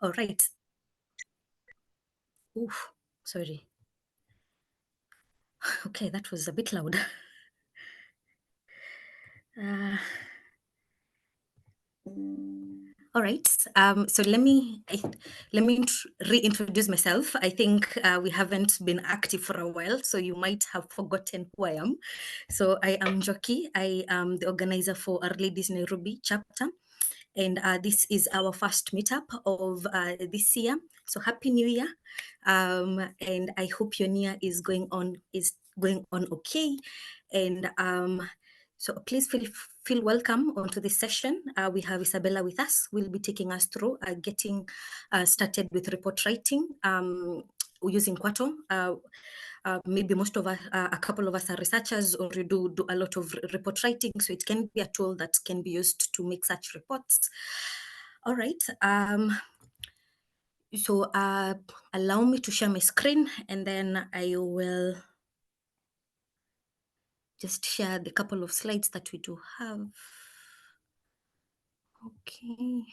All right. Oof, sorry. Okay, that was a bit loud. All right. So let me reintroduce myself. I think we haven't been active for a while, so you might have forgotten who I am. So I am Joki. I am the organizer for Our Ladies Nairobi chapter. And this is our first meetup of this year. So happy New Year! And I hope your New Year is going on okay. And so please feel welcome onto this session. We have Isabella with us. We'll be taking us through getting started with report writing using Quarto. Maybe most of us, a couple of us are researchers or we do a lot of report writing. So it can be a tool that can be used to make such reports. All right. So allow me to share my screen and then I will just share the couple of slides that we do have. Okay.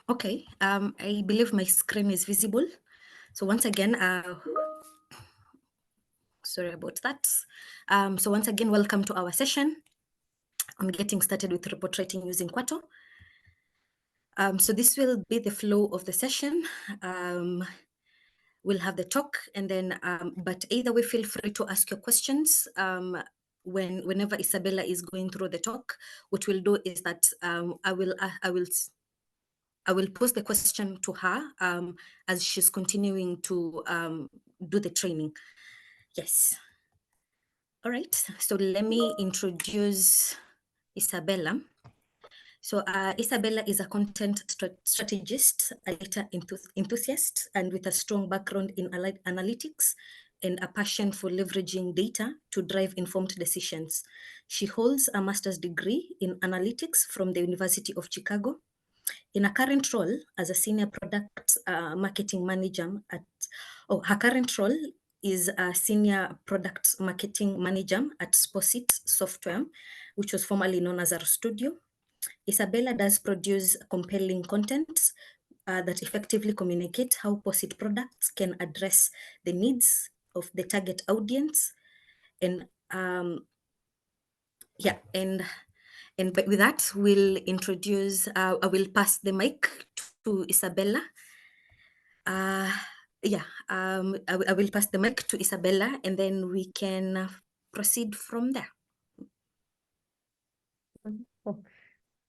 Okay, I believe my screen is visible. So once again, sorry about that. So once again, welcome to our session on getting started with report writing using Quarto. So this will be the flow of the session. We'll have the talk and then, but either way, feel free to ask your questions whenever Isabella is going through the talk. What we'll do is that I will pose the question to her as she's continuing to do the training. Yes. All right. So let me introduce Isabella. So Isabella is a content strategist, a data enthusiast, and with a strong background in analytics and a passion for leveraging data to drive informed decisions. She holds a master's degree in analytics from the University of Chicago. In her current role as a senior product marketing manager her current role is a senior product marketing manager at Posit Software, which was formerly known as RStudio. Isabella does produce compelling content that effectively communicate how Posit products can address the needs of the target audience. And with that, we'll introduce, I will pass the mic to Isabella. I will pass the mic to Isabella and then we can proceed from there.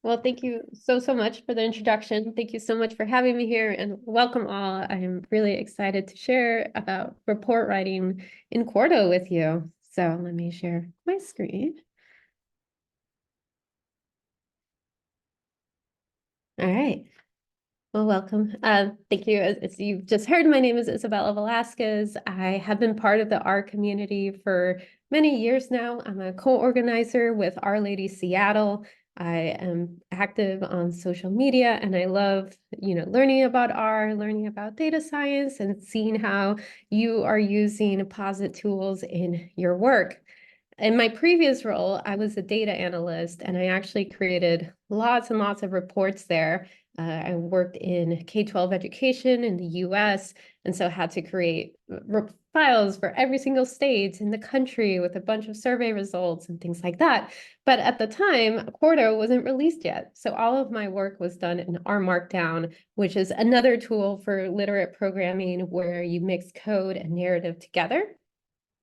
Well, thank you so much for the introduction. Thank you so much for having me here and welcome all. I'm really excited to share about report writing in Quarto with you. So let me share my screen. All right. Well, welcome. Thank you. As you've just heard, my name is Isabella Velásquez. I have been part of the R community for many years now. I'm a co-organizer with Our Ladies Seattle. I am active on social media and I love, learning about R, learning about data science and seeing how you are using Posit tools in your work. In my previous role, I was a data analyst and I actually created lots and lots of reports there. I worked in K-12 education in the US, and so had to create files for every single state in the country with a bunch of survey results and things like that. But at the time, Quarto wasn't released yet. So all of my work was done in R Markdown, which is another tool for literate programming where you mix code and narrative together.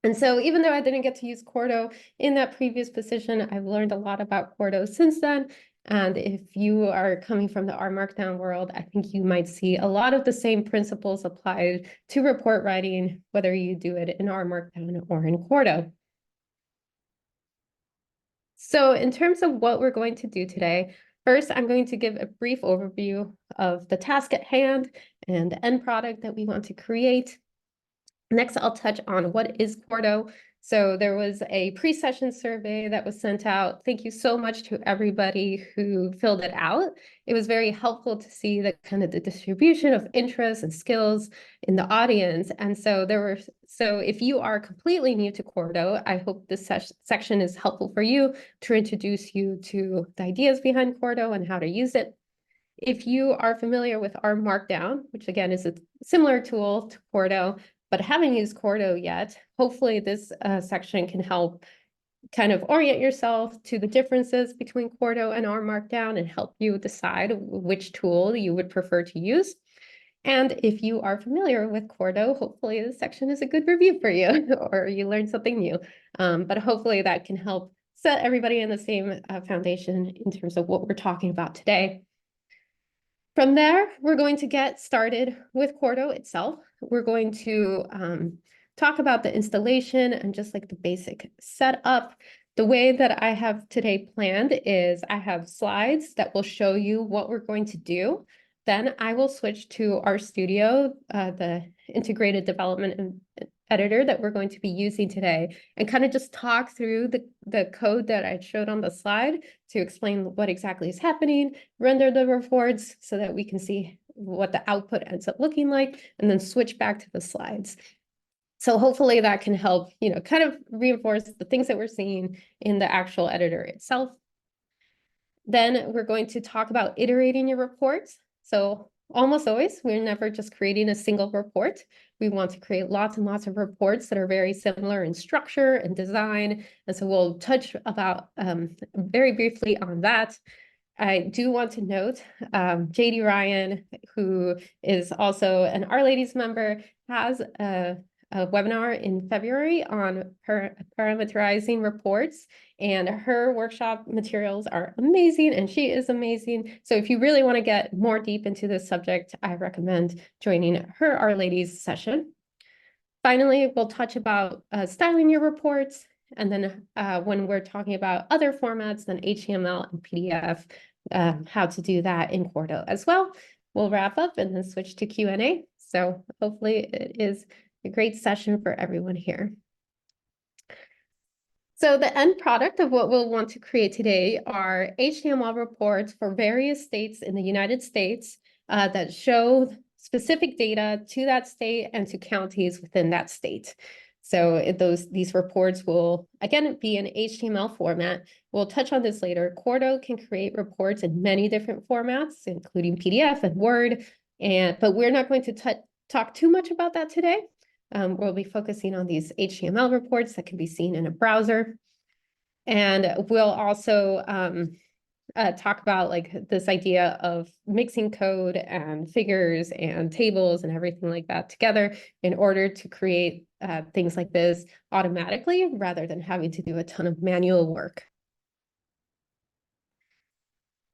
And so even though I didn't get to use Quarto in that previous position, I've learned a lot about Quarto since then. And if you are coming from the R Markdown world, I think you might see a lot of the same principles applied to report writing, whether you do it in R Markdown or in Quarto. So in terms of what we're going to do today, first, I'm going to give a brief overview of the task at hand and the end product that we want to create. Next, I'll touch on what is Quarto, So there was a pre-session survey that was sent out. Thank you so much to everybody who filled it out. It was very helpful to see the kind of the distribution of interests and skills in the audience. And so if you are completely new to Quarto, I hope this section is helpful for you to introduce you to the ideas behind Quarto and how to use it. If you are familiar with R Markdown, which again is a similar tool to Quarto, but haven't used Quarto yet, hopefully this section can help kind of orient yourself to the differences between Quarto and R Markdown and help you decide which tool you would prefer to use. And if you are familiar with Quarto, hopefully this section is a good review for you or you learned something new. But hopefully that can help set everybody in the same foundation in terms of what we're talking about today. From there, we're going to get started with Quarto itself. We're going to talk about the installation and just like the basic setup. The way that I have today planned is I have slides that will show you what we're going to do. Then I will switch to RStudio, the integrated development editor that we're going to be using today, and kind of just talk through the code that I showed on the slide to explain what exactly is happening, render the reports so that we can see what the output ends up looking like, and then switch back to the slides. So hopefully that can help, kind of reinforce the things that we're seeing in the actual editor itself. Then we're going to talk about iterating your reports. So almost always, we're never just creating a single report. We want to create lots and lots of reports that are very similar in structure and design. And so we'll touch about very briefly on that. I do want to note JD Ryan, who is also an Our Ladies member, has a webinar in February on parameterizing reports, and her workshop materials are amazing and she is amazing. So if you really want to get more deep into this subject, I recommend joining her Our Ladies session. Finally, we'll touch about styling your reports. And then when we're talking about other formats than HTML and PDF, how to do that in Quarto as well. We'll wrap up and then switch to Q&A. So hopefully it is a great session for everyone here. So the end product of what we'll want to create today are HTML reports for various states in the United States that show specific data to that state and to counties within that state. So these reports will, again, be in HTML format. We'll touch on this later. Quarto can create reports in many different formats, including PDF and Word, but we're not going to talk too much about that today. We'll be focusing on these HTML reports that can be seen in a browser. And we'll also talk about like this idea of mixing code and figures and tables and everything like that together in order to create things like this automatically rather than having to do a ton of manual work.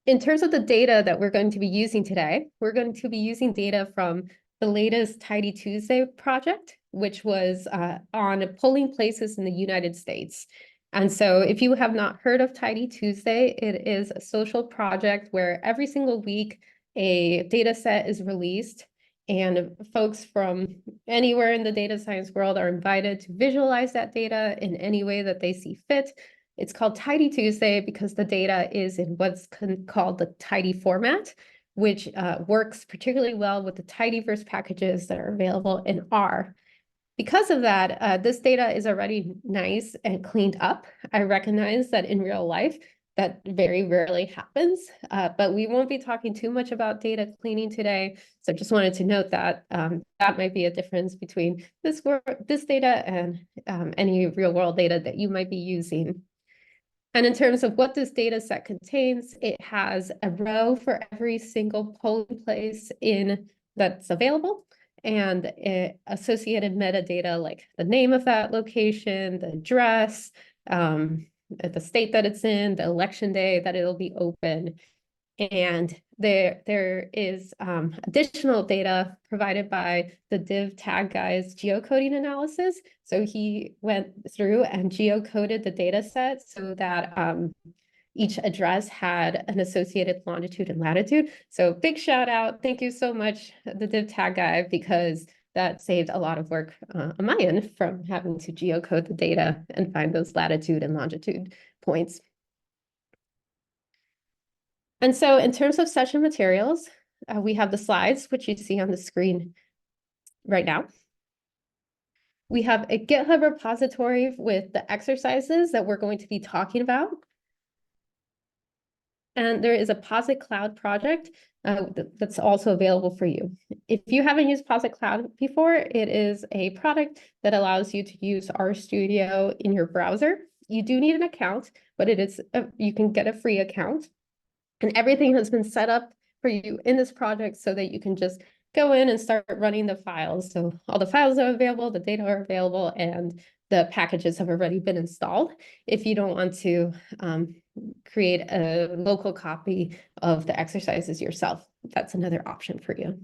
In terms of the data that we're going to be using today, we're going to be using data from the latest Tidy Tuesday project, which was on polling places in the United States. And so if you have not heard of Tidy Tuesday, it is a social project where every single week a data set is released and folks from anywhere in the data science world are invited to visualize that data in any way that they see fit. It's called Tidy Tuesday because the data is in what's called the tidy format, which works particularly well with the tidyverse packages that are available in R. Because of that, this data is already nice and cleaned up. I recognize that in real life, that very rarely happens, but we won't be talking too much about data cleaning today. So just wanted to note that that might be a difference between this data and any real world data that you might be using. And in terms of what this data set contains, it has a row for every single polling place that's available, and associated metadata like the name of that location, the address, the state that it's in, the election day that it'll be open. And there is additional data provided by the div tag guy's geocoding analysis. So he went through and geocoded the data set so that each address had an associated longitude and latitude. So big shout out. Thank you so much, the div tag guy, because that saved a lot of work on my end from having to geocode the data and find those latitude and longitude points. And so in terms of session materials, we have the slides, which you see on the screen right now. We have a GitHub repository with the exercises that we're going to be talking about. And there is a Posit Cloud project that's also available for you. If you haven't used Posit Cloud before, it is a product that allows you to use RStudio in your browser. You do need an account, but you can get a free account. And everything has been set up for you in this project so that you can just go in and start running the files. So all the files are available, the data are available, and the packages have already been installed. If you don't want to create a local copy of the exercises yourself, that's another option for you.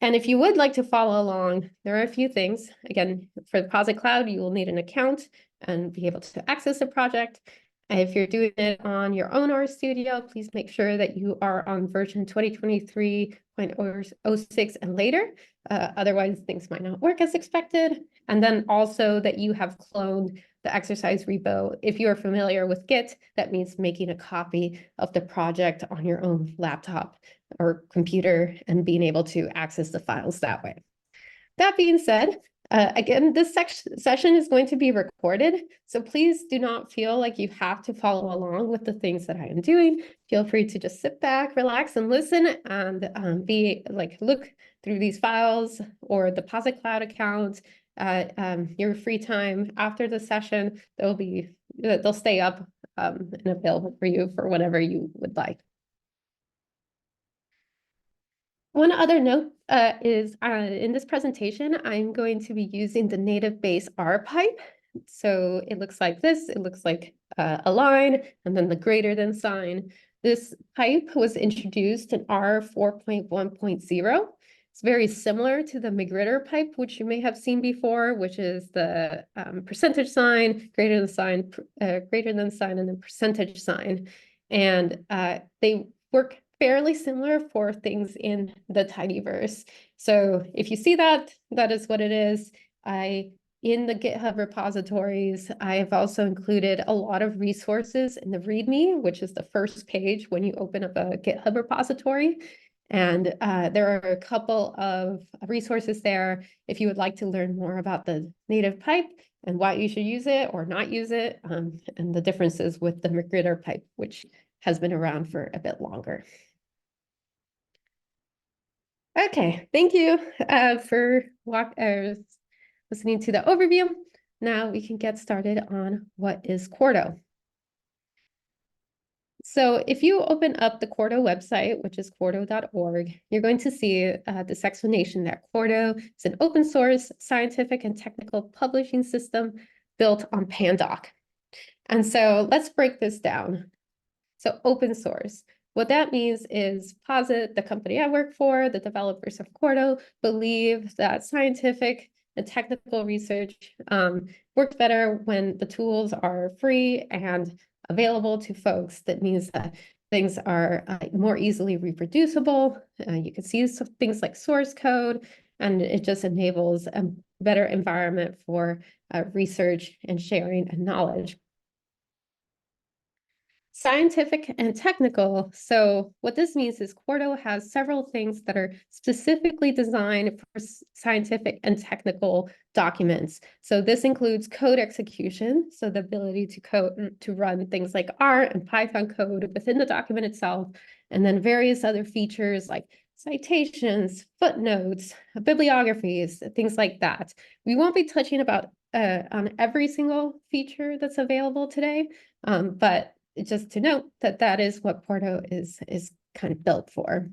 And if you would like to follow along, there are a few things. Again, for the Posit Cloud, you will need an account and be able to access the project. If you're doing it on your own RStudio, please make sure that you are on version 2023.06 and later. Otherwise, things might not work as expected. And then also that you have cloned the exercise repo. If you are familiar with Git, that means making a copy of the project on your own laptop or computer and being able to access the files that way. That being said, again, this session is going to be recorded, so please do not feel like you have to follow along with the things that I am doing. Feel free to just sit back, relax, and listen, and look through these files or the Posit Cloud account your free time after the session. They'll stay up and available for you for whatever you would like. One other note is in this presentation, I'm going to be using the native base R pipe. So it looks like this. It looks like a line and then the greater than sign. This pipe was introduced in R 4.1.0. It's very similar to the McGritter pipe, which you may have seen before, which is the percentage sign, greater than sign, and then percentage sign. And they work fairly similar for things in the tidyverse. So if you see that, that is what it is. In the GitHub repositories, I have also included a lot of resources in the README, which is the first page when you open up a GitHub repository. And there are a couple of resources there if you would like to learn more about the native pipe and why you should use it or not use it, and the differences with the McGritter pipe, which has been around for a bit longer. Okay, thank you for listening to the overview. Now we can get started on what is Quarto. So if you open up the Quarto website, which is quarto.org, you're going to see this explanation that Quarto is an open source scientific and technical publishing system built on Pandoc. And so let's break this down. So open source. What that means is Posit, the company I work for, the developers of Quarto, believe that scientific and technical research works better when the tools are free and available to folks. That means that things are more easily reproducible. You can see things like source code, and it just enables a better environment for research and sharing and knowledge. Scientific and technical. So what this means is Quarto has several things that are specifically designed for scientific and technical documents. So this includes code execution, so the ability to run things like R and Python code within the document itself, and then various other features like citations, footnotes, bibliographies, things like that. We won't be touching on every single feature that's available today, but just to note that that is what Quarto is kind of built for.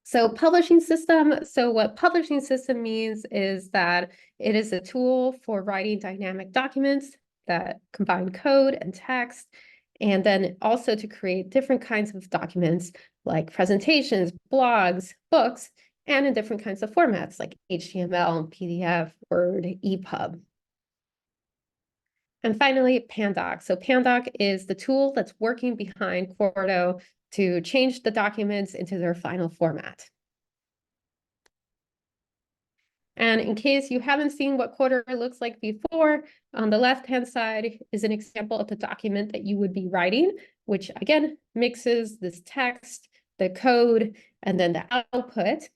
So publishing system. So what publishing system means is that it is a tool for writing dynamic documents that combine code and text, and then also to create different kinds of documents like presentations, blogs, books, and in different kinds of formats like HTML, PDF, Word, EPUB. And finally, Pandoc. So Pandoc is the tool that's working behind Quarto to change the documents into their final format. And in case you haven't seen what Quarto looks like before, on the left-hand side is an example of the document that you would be writing, which again mixes this text, the code, and then the output.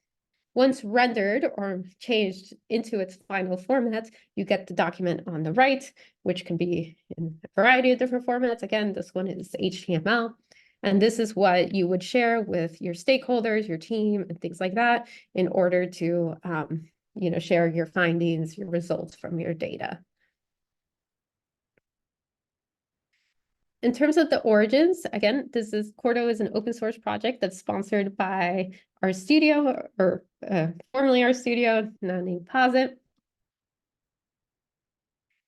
Once rendered or changed into its final format, you get the document on the right, which can be in a variety of different formats. Again, this one is HTML. And this is what you would share with your stakeholders, your team, and things like that in order to share your findings, your results from your data. In terms of the origins, again, Quarto is an open source project that's sponsored by RStudio, or formerly RStudio, now named Posit.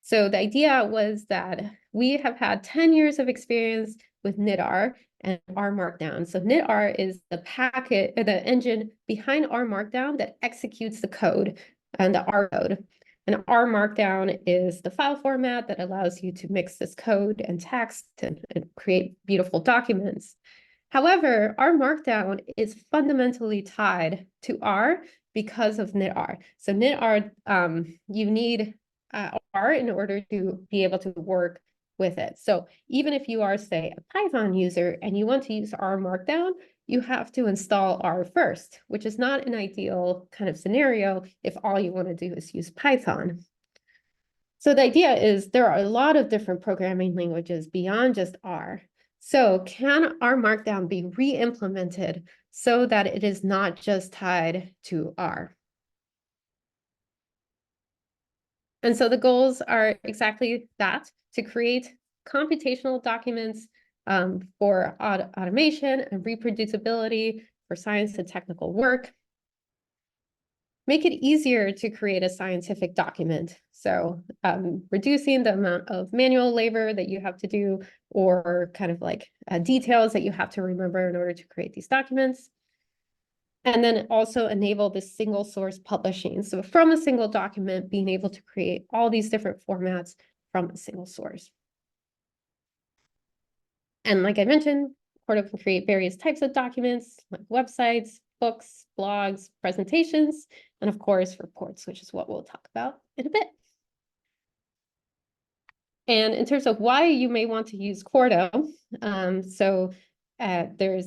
So the idea was that we have had 10 years of experience with knitr and R Markdown. So knitr is the engine behind R Markdown that executes the code and the R code. And R Markdown is the file format that allows you to mix this code and text and create beautiful documents. However, R Markdown is fundamentally tied to R because of knitr. So knitr, you need R in order to be able to work with it. So even if you are, say, a Python user and you want to use R Markdown, you have to install R first, which is not an ideal kind of scenario if all you want to do is use Python. So the idea is there are a lot of different programming languages beyond just R. So can R Markdown be re-implemented so that it is not just tied to R? And so the goals are exactly that, to create computational documents for automation and reproducibility for science and technical work. Make it easier to create a scientific document. So reducing the amount of manual labor that you have to do, or kind of like details that you have to remember in order to create these documents. And then also enable this single source publishing. So from a single document, being able to create all these different formats from a single source. And like I mentioned, Quarto can create various types of documents, like websites, books, blogs, presentations, and of course, reports, which is what we'll talk about in a bit. And in terms of why you may want to use Quarto, there's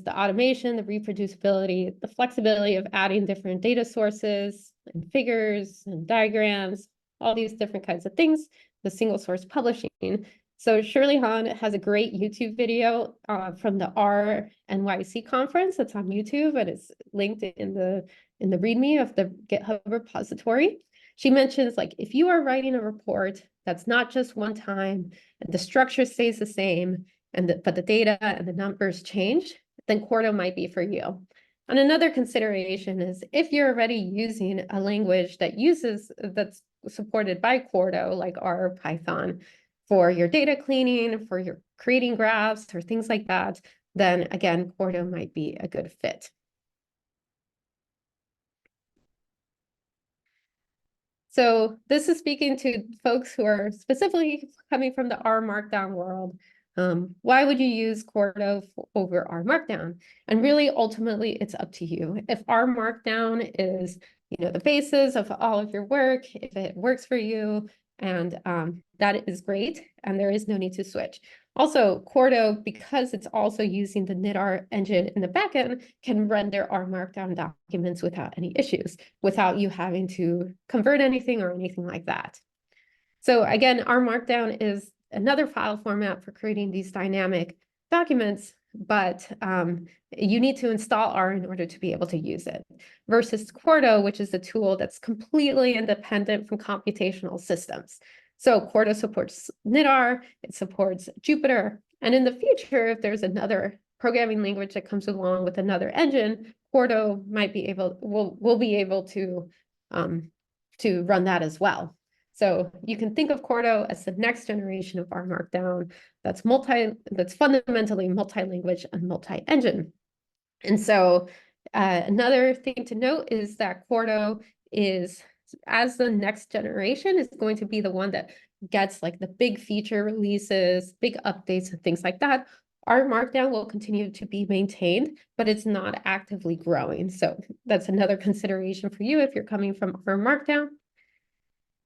the automation, the reproducibility, the flexibility of adding different data sources and figures and diagrams, all these different kinds of things, the single source publishing. So Shirley Han has a great YouTube video from the R NYC conference that's on YouTube, and it's linked in the README of the GitHub repository. She mentions, like, if you are writing a report that's not just one time, and the structure stays the same, but the data and the numbers change, then Quarto might be for you. And another consideration is if you're already using a language that's supported by Quarto, like R or Python, for your data cleaning, for your creating graphs or things like that, then again, Quarto might be a good fit. So this is speaking to folks who are specifically coming from the R Markdown world. Why would you use Quarto over R Markdown? And really, ultimately, it's up to you. If R Markdown is, the basis of all of your work, if it works for you, and that is great, and there is no need to switch. Also, Quarto, because it's also using the knitr engine in the backend, can render R Markdown documents without any issues, without you having to convert anything or anything like that. So again, R Markdown is another file format for creating these dynamic documents, but you need to install R in order to be able to use it, versus Quarto, which is a tool that's completely independent from computational systems. So Quarto supports knitr, it supports Jupyter, and in the future, if there's another programming language that comes along with another engine, Quarto will be able to run that as well. So you can think of Quarto as the next generation of R Markdown that's fundamentally multi-language and multi-engine. And so another thing to note is that Quarto is, as the next generation, is going to be the one that gets like the big feature releases, big updates, and things like that. our Markdown will continue to be maintained, but it's not actively growing. So that's another consideration for you if you're coming from our Markdown.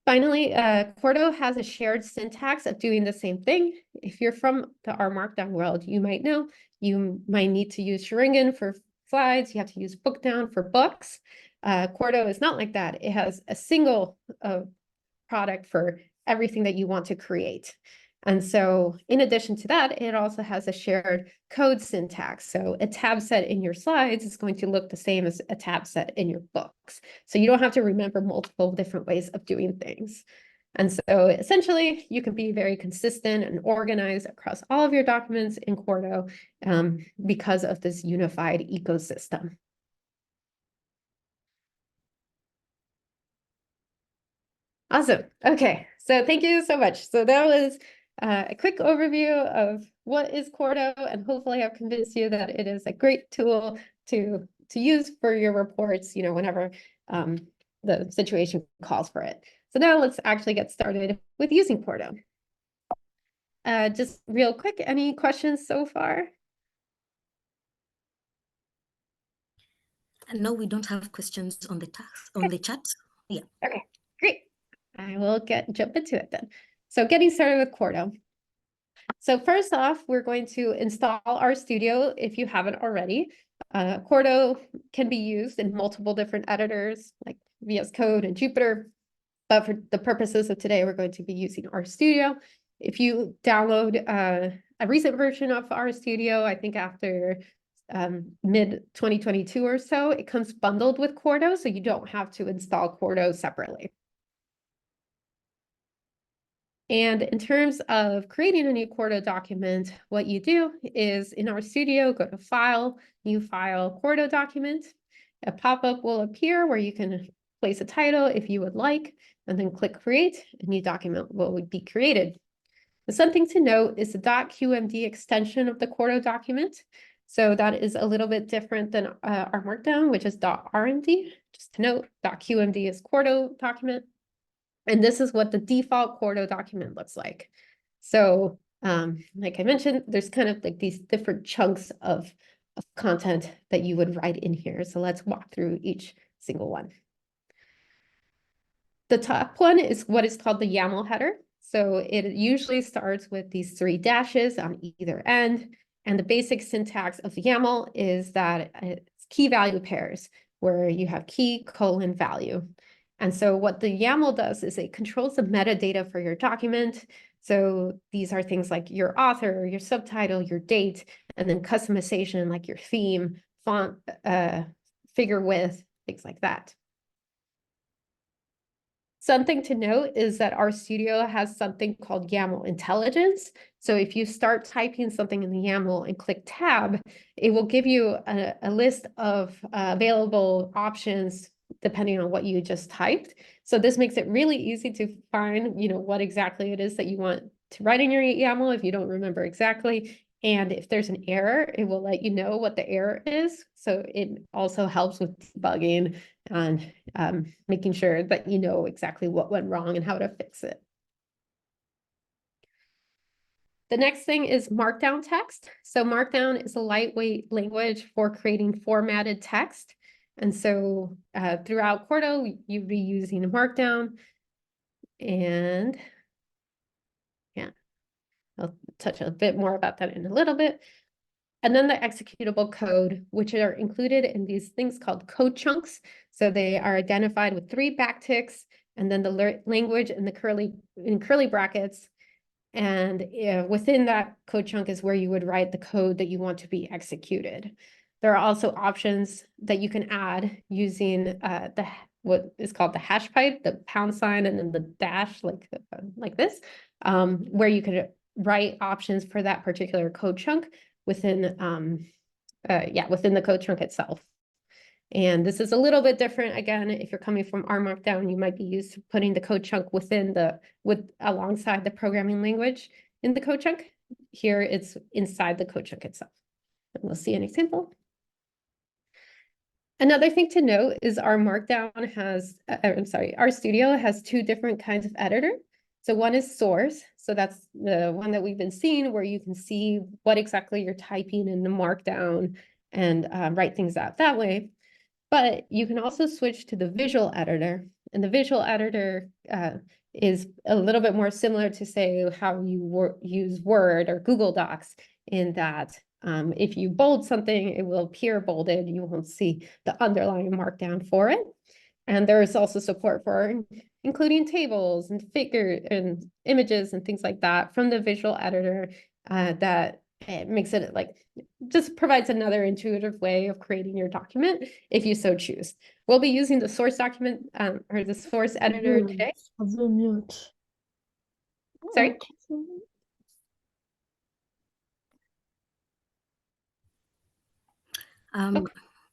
Finally, Quarto has a shared syntax of doing the same thing. If you're from the R Markdown world, you might know you might need to use Sheringen for slides. You have to use Bookdown for books. Quarto is not like that. It has a single product for everything that you want to create. And so in addition to that, it also has a shared code syntax. So a tab set in your slides is going to look the same as a tab set in your books. So you don't have to remember multiple different ways of doing things. And so essentially, you can be very consistent and organized across all of your documents in Quarto because of this unified ecosystem. Awesome. Okay, so thank you so much. So that was a quick overview of what is Quarto, and hopefully I've convinced you that it is a great tool to use for your reports, whenever the situation calls for it. So now let's actually get started with using Quarto. Just real quick, any questions so far? No, we don't have questions on the chat. Yeah. Okay, great. I will jump into it then. So getting started with Quarto. So first off, we're going to install RStudio if you haven't already. Quarto can be used in multiple different editors like VS Code and Jupyter, but for the purposes of today, we're going to be using RStudio. If you download a recent version of RStudio, I think after mid 2022 or so, it comes bundled with Quarto, so you don't have to install Quarto separately. And in terms of creating a new Quarto document, what you do is in RStudio, go to File, New File, Quarto Document. A pop-up will appear where you can place a title if you would like, and then click Create. A new document will be created. And something to note is the .qmd extension of the Quarto document. So that is a little bit different than our Markdown, which is .rmd. Just to note, .qmd is Quarto document. And this is what the default Quarto document looks like. So like I mentioned, there's kind of like these different chunks of content that you would write in here. So let's walk through each single one. The top one is what is called the YAML header. So it usually starts with these 3 dashes on either end. And the basic syntax of the YAML is that it's key value pairs, where you have key, colon, value. And so what the YAML does is it controls the metadata for your document. So these are things like your author, your subtitle, your date, and then customization like your theme, font, figure width, things like that. Something to note is that RStudio has something called YAML intelligence. So if you start typing something in the YAML and click Tab, it will give you a list of available options depending on what you just typed. So this makes it really easy to find, what exactly it is that you want to write in your YAML if you don't remember exactly. And if there's an error, it will let you know what the error is. So it also helps with debugging and making sure that you know exactly what went wrong and how to fix it. The next thing is Markdown text. So Markdown is a lightweight language for creating formatted text. And so throughout Quarto, you'd be using a Markdown. And yeah, I'll touch a bit more about that in a little bit. And then the executable code, which are included in these things called code chunks. So they are identified with 3 backticks, and then the language in curly brackets. And within that code chunk is where you would write the code that you want to be executed. There are also options that you can add using what is called the hash pipe, the pound sign, and then the dash like this, where you could write options for that particular code chunk within the code chunk itself. And this is a little bit different. Again, if you're coming from R Markdown, you might be used to putting the code chunk alongside the programming language in the code chunk. Here it's inside the code chunk itself. And we'll see an example. Another thing to note is RStudio has 2 different kinds of editor. So one is source. So that's the one that we've been seeing, where you can see what exactly you're typing in the Markdown and write things out that way. But you can also switch to the visual editor. And the visual editor is a little bit more similar to, say, how you use Word or Google Docs, in that if you bold something, it will appear bolded. You won't see the underlying Markdown for it. And there is also support for including tables and figure and images and things like that from the visual editor, that makes it just provides another intuitive way of creating your document if you so choose. We'll be using the source document or the source editor today. Sorry.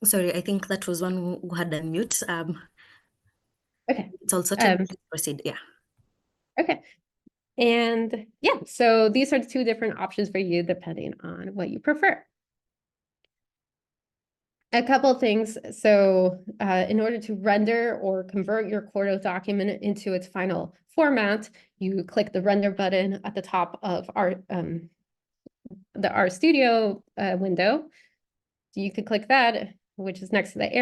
Sorry, I think that was one who had a mute. Okay. It's all sorted. Proceed. Yeah. Okay. And yeah, so these are the two different options for you depending on what you prefer. A couple of things. So in order to render or convert your Quarto document into its final format, you click the render button at the top of the RStudio window. So you could click that, which is next to the arrow.